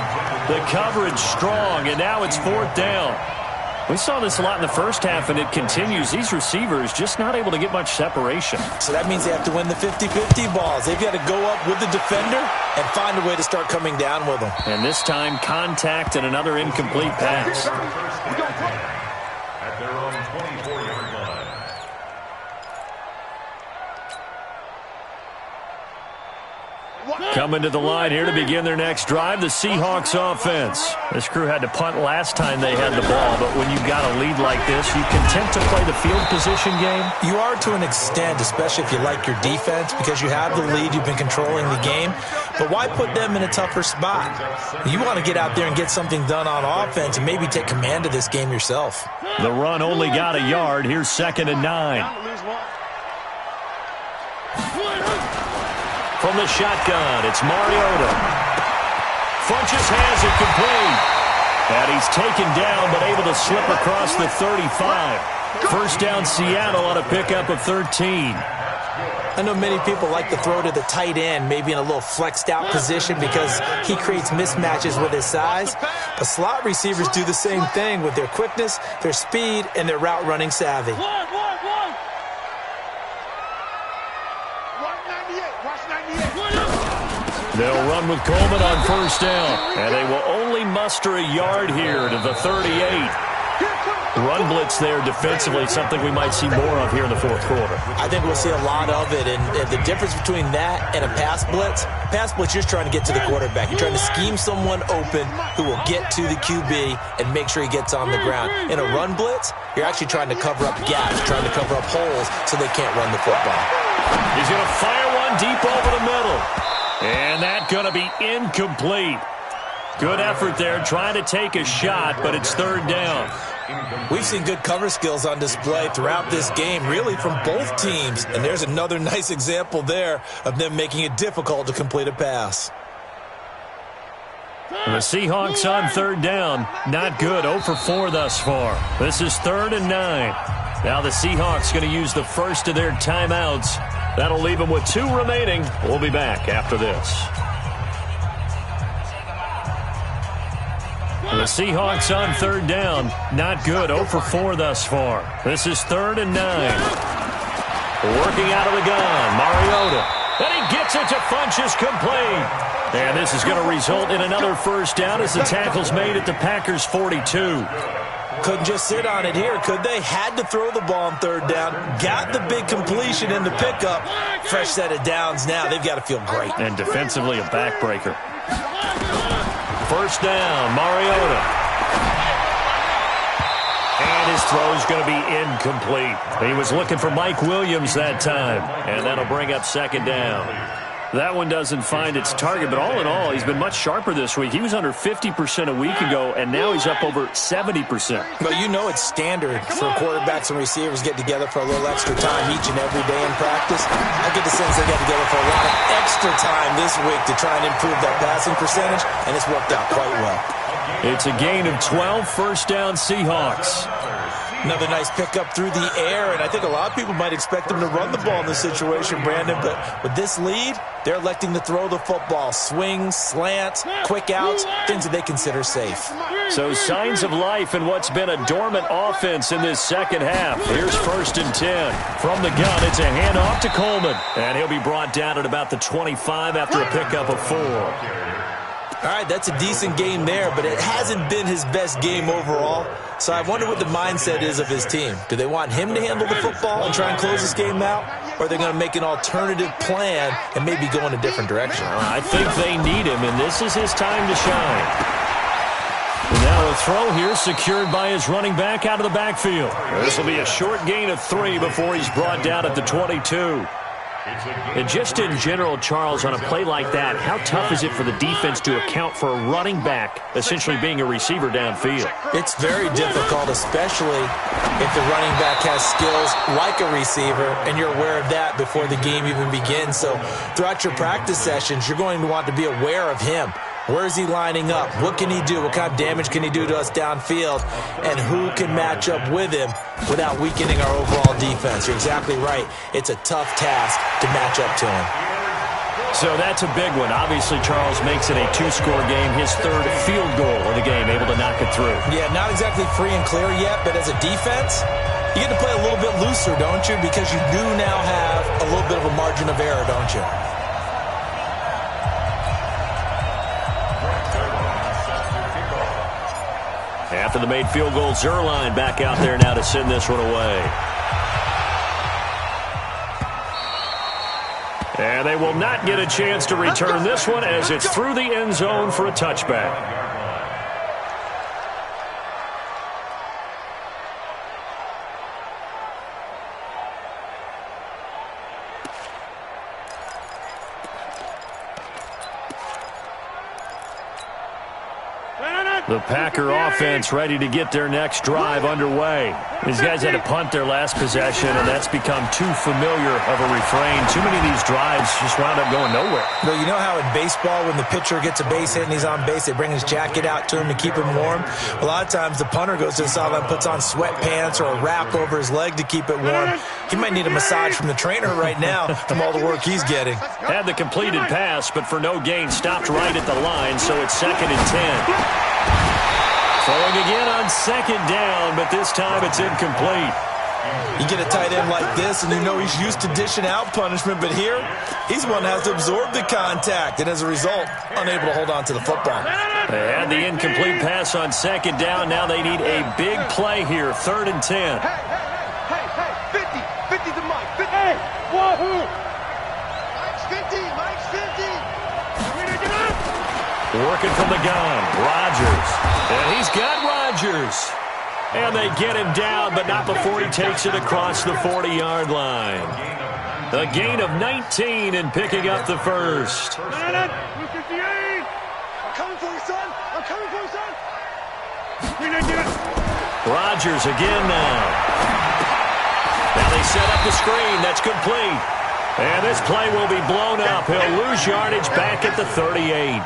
[SPEAKER 4] The coverage strong, and now it's 4th down. We saw this a lot in the first half, and it continues. These receivers just not able to get much separation.
[SPEAKER 5] So that means they have to win the 50-50 balls. They've got to go up with the defender and find a way to start coming down with them.
[SPEAKER 4] And this time, contact and another incomplete pass.
[SPEAKER 7] At their own 24-yard line.
[SPEAKER 4] Coming to the line here to begin their next drive, the Seahawks offense. This crew had to punt last time they had the ball, but when you've got a lead like this, you content to play the field position game?
[SPEAKER 5] You are to an extent, especially if you like your defense, because you have the lead, you've been controlling the game. But why put them in a tougher spot? You want to get out there and get something done on offense and maybe take command of this game yourself.
[SPEAKER 4] The run only got a yard. Here's 2nd and 9. From the shotgun, it's Mariota. Funches has it complete. And he's taken down, but able to slip across the 35. 1st down Seattle on a pickup of 13.
[SPEAKER 5] I know many people like to throw to the tight end, maybe in a little flexed out position because he creates mismatches with his size. But slot receivers do the same thing with their quickness, their speed, and their route running savvy.
[SPEAKER 4] They'll run with Coleman on 1st down, and they will only muster a yard here to the 38. Run blitz there defensively, something we might see more of here in the 4th quarter.
[SPEAKER 5] I think we'll see a lot of it, and the difference between that and a pass blitz, you're just trying to get to the quarterback. You're trying to scheme someone open who will get to the QB and make sure he gets on the ground. In a run blitz, you're actually trying to cover up gaps, trying to cover up holes so they can't run the football.
[SPEAKER 4] He's going to fire one deep over the middle. And that's going to be incomplete. Good effort there, trying to take a shot, but it's 3rd down.
[SPEAKER 5] We've seen good cover skills on display throughout this game, really from both teams. And there's another nice example there of them making it difficult to complete a pass.
[SPEAKER 4] The Seahawks on 3rd down. Not good, 0 for 4 thus far. This is 3rd and 9. Now the Seahawks going to use the first of their timeouts. That'll leave them with 2 remaining. We'll be back after this. The Seahawks on 3rd down. Not good. 0 for 4 thus far. This is 3rd and 9. Working out of the gun. Mariota. And he gets it to Funches complete. And this is going to result in another 1st down as the tackle's made at the Packers' 42.
[SPEAKER 5] Couldn't just sit on it here, could they? Had to throw the ball on 3rd down. Got the big completion in the pickup. Fresh set of downs now. They've got to feel great.
[SPEAKER 4] And defensively, a backbreaker. 1st down, Mariota. And his throw's going to be incomplete. He was looking for Mike Williams that time. And that'll bring up 2nd down. That one doesn't find its target, but all in all, he's been much sharper this week. He was under 50% a week ago, and now he's up over 70%.
[SPEAKER 5] Well, you know it's standard for quarterbacks and receivers get together for a little extra time each and every day in practice. I get the sense they got together for a lot of extra time this week to try and improve that passing percentage, and it's worked out quite well.
[SPEAKER 4] It's a gain of 12, 1st down Seahawks.
[SPEAKER 5] Another nice pickup through the air, and I think a lot of people might expect them to run the ball in this situation, Brandon, but with this lead, they're electing to throw the football. Swings, slants, quick outs, things that they consider safe.
[SPEAKER 4] So signs of life in what's been a dormant offense in this second half. Here's 1st and 10. From the gun, it's a handoff to Coleman, and he'll be brought down at about the 25 after a pickup of 4.
[SPEAKER 5] All right, that's a decent game there, but it hasn't been his best game overall. So I wonder what the mindset is of his team. Do they want him to handle the football and try and close this game out? Or are they going to make an alternative plan and maybe go in a different direction?
[SPEAKER 4] I think they need him, and this is his time to shine. Now a throw here secured by his running back out of the backfield. This will be a short gain of 3 before he's brought down at the 22. And just in general, Charles, on a play like that, how tough is it for the defense to account for a running back essentially being a receiver downfield?
[SPEAKER 5] It's very difficult, especially if the running back has skills like a receiver, and you're aware of that before the game even begins. So throughout your practice sessions, you're going to want to be aware of him. Where is he lining up? What can he do? What kind of damage can he do to us downfield? And who can match up with him without weakening our overall defense? You're exactly right. It's a tough task to match up to him.
[SPEAKER 4] So that's a big one. Obviously, Charles makes it a 2-score game, his 3rd field goal of the game, able to knock it through.
[SPEAKER 5] Yeah, not exactly free and clear yet, but as a defense, you get to play a little bit looser, don't you? Because you do now have a little bit of a margin of error, don't you?
[SPEAKER 4] After the made field goal, Zerline back out there now to send this one away. And they will not get a chance to return this one as it's through the end zone for a touchback. The Packer offense ready to get their next drive underway. These guys had to punt their last possession, and that's become too familiar of a refrain. Too many of these drives just wound up going nowhere.
[SPEAKER 5] Well, you know how in baseball when the pitcher gets a base hit and he's on base, they bring his jacket out to him to keep him warm? A lot of times the punter goes to the sideline, puts on sweatpants or a wrap over his leg to keep it warm. He might need a massage from the trainer right now from all the work he's getting.
[SPEAKER 4] Had the completed pass, but for no gain, stopped right at the line, so it's 2nd and 10. Throwing again on 2nd down, but this time it's incomplete.
[SPEAKER 5] You get a tight end like this, and you know he's used to dishing out punishment, but here, he's the one that has to absorb the contact, and as a result, unable to hold on to the football.
[SPEAKER 4] They had the incomplete pass on 2nd down. Now they need a big play here, 3rd and 10.
[SPEAKER 6] Hey, 50 to Mike, 50. Hey, wahoo! Mike's 50, Mike's 50.
[SPEAKER 4] Working from the gun, Rodgers. And he's got Rodgers. And they get him down, but not before he takes it across the 40-yard line. A gain of 19 and picking up the first.
[SPEAKER 6] I'm coming for you, son. I'm coming for you, son.
[SPEAKER 4] Rodgers again now. Now they set up the screen. That's complete. And this play will be blown up. He'll lose yardage back at the 38.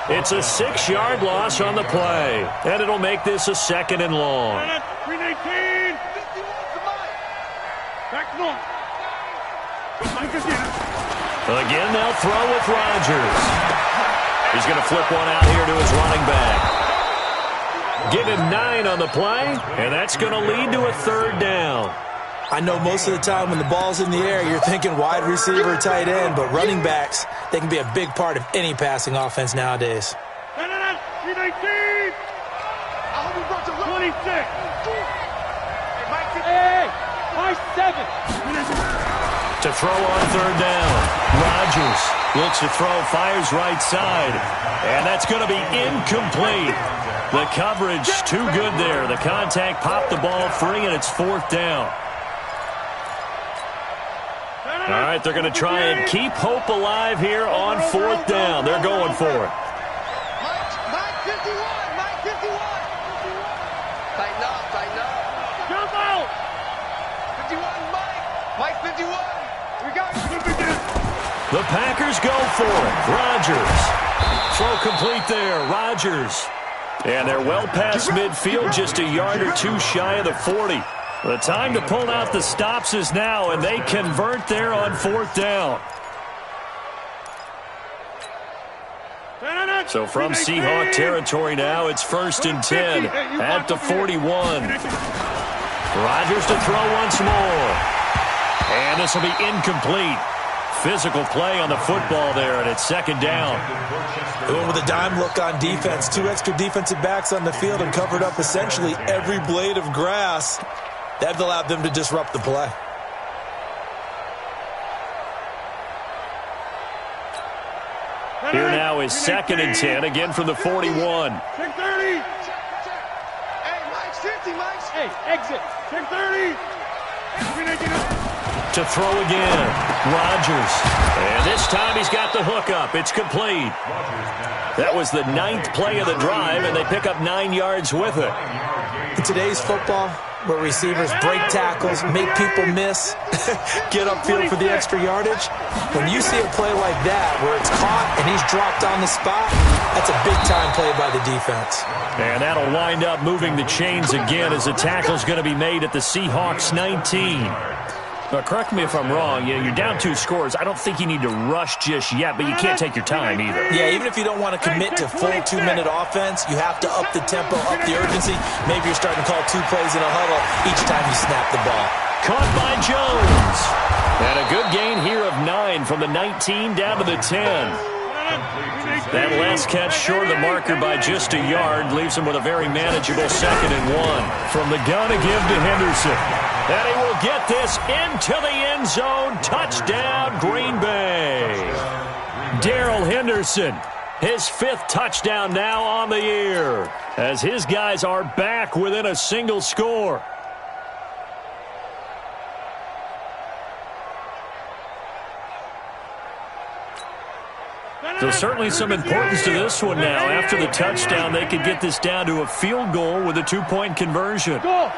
[SPEAKER 4] It's a 6-yard loss on the play, and it'll make this a 2nd and long.
[SPEAKER 6] 319. 51 to Mike. Back to Mike.
[SPEAKER 4] Again, they'll throw with Rodgers. He's going to flip one out here to his running back. Give him 9 on the play, and that's going to lead to a 3rd down.
[SPEAKER 5] I know most of the time when the ball's in the air, you're thinking wide receiver, tight end, but running backs, they can be a big part of any passing offense nowadays.
[SPEAKER 6] 319. I hope we brought you 26. Hey, Mike 7.
[SPEAKER 4] To throw on 3rd down. Rodgers looks to throw, fires right side, and that's going to be incomplete. The coverage too good there. The contact popped the ball free, and it's 4th down. All right, they're going to try and keep hope alive here on 4th down. They're going for it.
[SPEAKER 6] Mike 51. Mike 51. Tighten up. Jump out. 51, Mike. Mike 51. We got it.
[SPEAKER 4] The Packers go for it. Rodgers. Throw complete there. Rodgers And they're well past midfield, just a yard or two shy of the 40. The time to pull out the stops is now, and they convert there on 4th down. So from Seahawk territory now, it's 1st and 10 at the 41. Rodgers to throw once more. And this will be incomplete. Physical play on the football there, and it's 2nd down.
[SPEAKER 5] Going with a dime look on defense. 2 extra defensive backs on the field and covered up essentially every blade of grass. That allowed them to disrupt the play.
[SPEAKER 4] Here now is 2nd and 10, again from the 41.
[SPEAKER 6] Check 30. Hey, Mike's 50, Mike's. Hey, exit. Check 30.
[SPEAKER 4] To throw again, Rodgers. And this time he's got the hook up. It's complete. That was the 9th play of the drive, and they pick up 9 yards with it.
[SPEAKER 5] In today's football, where receivers break tackles, make people miss, get upfield for the extra yardage, when you see a play like that where it's caught and he's dropped on the spot, that's a big-time play by the defense.
[SPEAKER 4] And that'll wind up moving the chains again as the tackle's going to be made at the Seahawks 19. But correct me if I'm wrong, you're down 2 scores. I don't think you need to rush just yet, but you can't take your time either.
[SPEAKER 5] Yeah, even if you don't want to commit to full 2-minute offense, you have to up the tempo, up the urgency. Maybe you're starting to call 2 plays in a huddle each time you snap the ball.
[SPEAKER 4] Caught by Jones. And a good gain here of 9 from the 19 down to the 10. That last catch short of the marker by just a yard leaves him with a very manageable 2nd and 1. From the gun to give to Henderson. And he will get this into the end zone. Touchdown, Green Bay. Darrell Henderson, his 5th touchdown now on the year, as his guys are back within a single score. So certainly some importance to this one now. After the touchdown, they could get this down to a field goal with a 2-point conversion.
[SPEAKER 6] Go!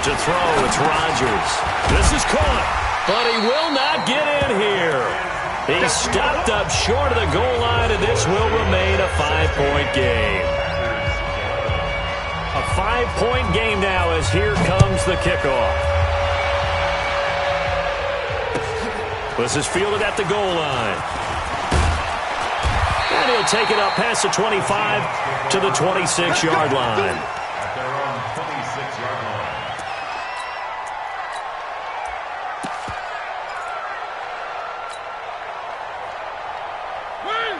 [SPEAKER 4] To throw, it's Rodgers. This is caught, but he will not get in here. He stopped up short of the goal line, and this will remain a 5-point game. A 5-point game now as here comes the kickoff. This is fielded at the goal line. And he'll take it up past the 25 to the 26-yard line.
[SPEAKER 7] At their own 26-yard line.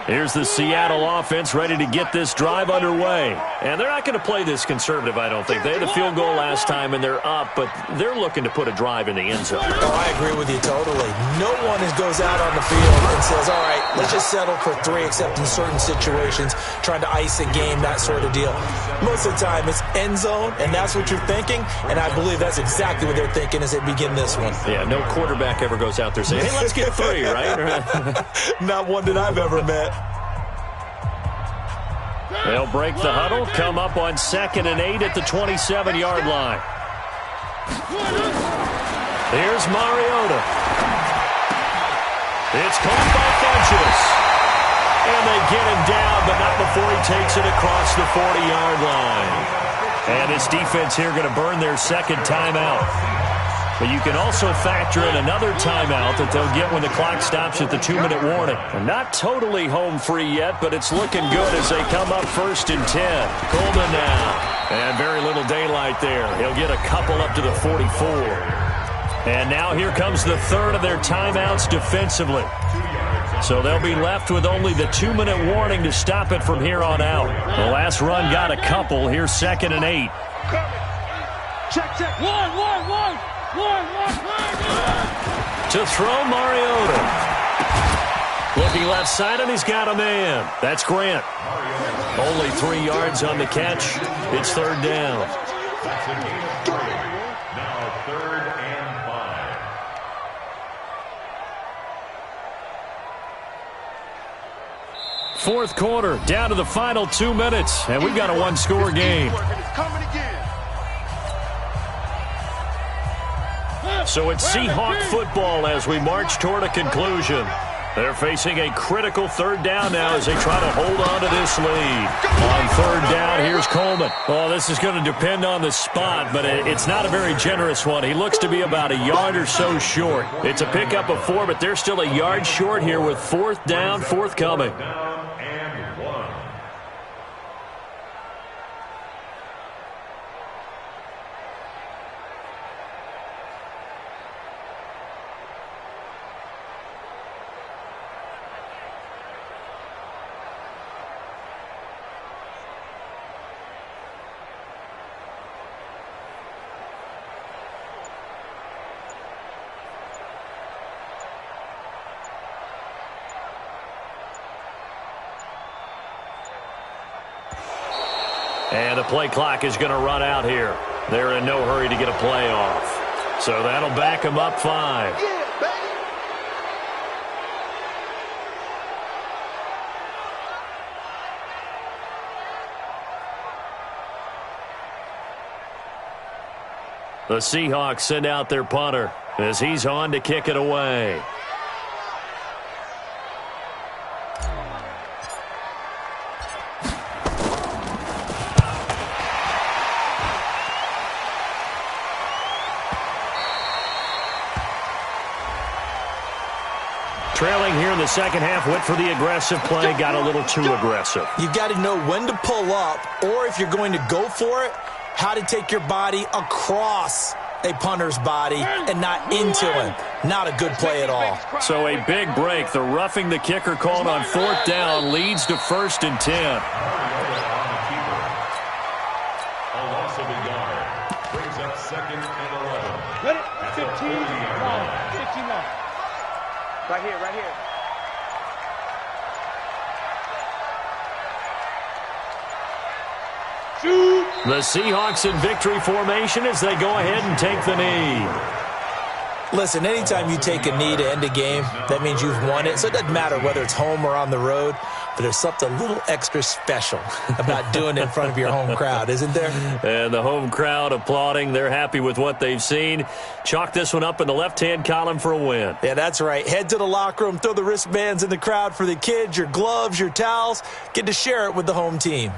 [SPEAKER 4] Here's the Seattle offense ready to get this drive underway. And they're not going to play this conservative, I don't think. They had a field goal last time, and they're up, but they're looking to put a drive in the end zone.
[SPEAKER 5] Oh, I agree with you totally. No one goes out on the field and says, all right, let's just settle for 3, except in certain situations, trying to ice a game, that sort of deal. Most of the time, it's end zone, and that's what you're thinking, and I believe that's exactly what they're thinking as they begin this one.
[SPEAKER 4] Yeah, no quarterback ever goes out there saying, hey, let's get 3, right?
[SPEAKER 5] Not one that I've ever met.
[SPEAKER 4] They'll break the huddle, come up on 2nd and 8 at the 27-yard line. Here's Mariota. It's caught by Funchess. And they get him down, but not before he takes it across the 40-yard line. And this defense here going to burn their 2nd timeout. But you can also factor in another timeout that they'll get when the clock stops at the 2-minute warning. They're not totally home free yet, but it's looking good as they come up 1st and 10. Coleman now. And very little daylight there. He'll get a couple up to the 44. And now here comes the 3rd of their timeouts defensively. So they'll be left with only the 2-minute warning to stop it from here on out. The last run got a couple. Here's 2nd and 8.
[SPEAKER 6] Check. One.
[SPEAKER 4] To throw, Mariota. Looking left side, and he's got a man. That's Grant. Only 3 yards on the catch. It's 3rd down.
[SPEAKER 7] Now 3rd and 5.
[SPEAKER 4] Fourth quarter, down to the final 2 minutes, and we've got a 1-score game. So it's Seahawk football as we march toward a conclusion. They're facing a critical third down now as they try to hold on to this lead. On third down, here's Coleman. Oh, this is going to depend on the spot, but it's not a very generous one. He looks to be about a yard or so short. It's a pickup of 4, but they're still a yard short here with fourth down forthcoming. And the play clock is going to run out here. They're in no hurry to get a play off. So that'll back them up 5. The Seahawks send out their punter as he's on to kick it away. Trailing here in the second half, went for the aggressive play, got a little too aggressive.
[SPEAKER 5] You've got to know when to pull up, or if you're going to go for it, how to take your body across a punter's body and not into him. Not a good play at all.
[SPEAKER 4] So a big break. The roughing the kicker called on fourth down leads to 1st and 10.
[SPEAKER 7] A loss of a yard brings up 2nd and 11.
[SPEAKER 6] Let it. 15 long. 15 long. Right here, right here. Shoot.
[SPEAKER 4] The Seahawks in victory formation as they go ahead and take the knee.
[SPEAKER 5] Listen, anytime you take a knee to end a game, that means you've won it. So it doesn't matter whether it's home or on the road, but there's something a little extra special about doing it in front of your home crowd, isn't there?
[SPEAKER 4] And the home crowd applauding. They're happy with what they've seen. Chalk this one up in the left-hand column for a win.
[SPEAKER 5] Yeah, that's right. Head to the locker room, throw the wristbands in the crowd for the kids, your gloves, your towels. Get to share it with the home team.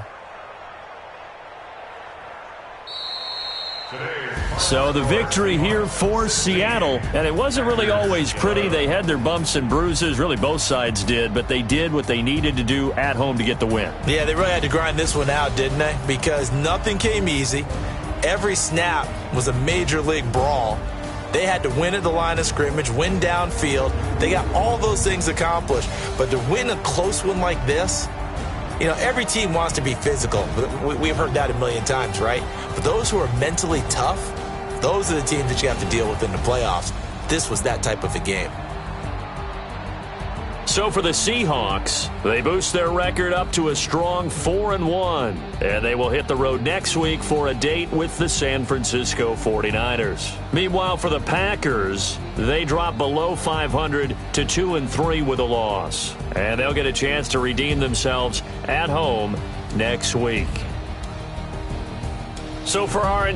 [SPEAKER 4] So the victory here for Seattle, and it wasn't really always pretty. They had their bumps and bruises, really both sides did, but they did what they needed to do at home to get the win.
[SPEAKER 5] Yeah, they really had to grind this one out, didn't they? Because nothing came easy. Every snap was a major league brawl. They had to win at the line of scrimmage, win downfield. They got all those things accomplished. But to win a close one like this, you know, every team wants to be physical. We've heard that a million times, right? But those who are mentally tough, those are the teams that you have to deal with in the playoffs. This was that type of a game.
[SPEAKER 4] So for the Seahawks, they boost their record up to a strong 4-1. And they will hit the road next week for a date with the San Francisco 49ers. Meanwhile, for the Packers, they drop below 500 to 2-3 with a loss. And they'll get a chance to redeem themselves at home next week. So for our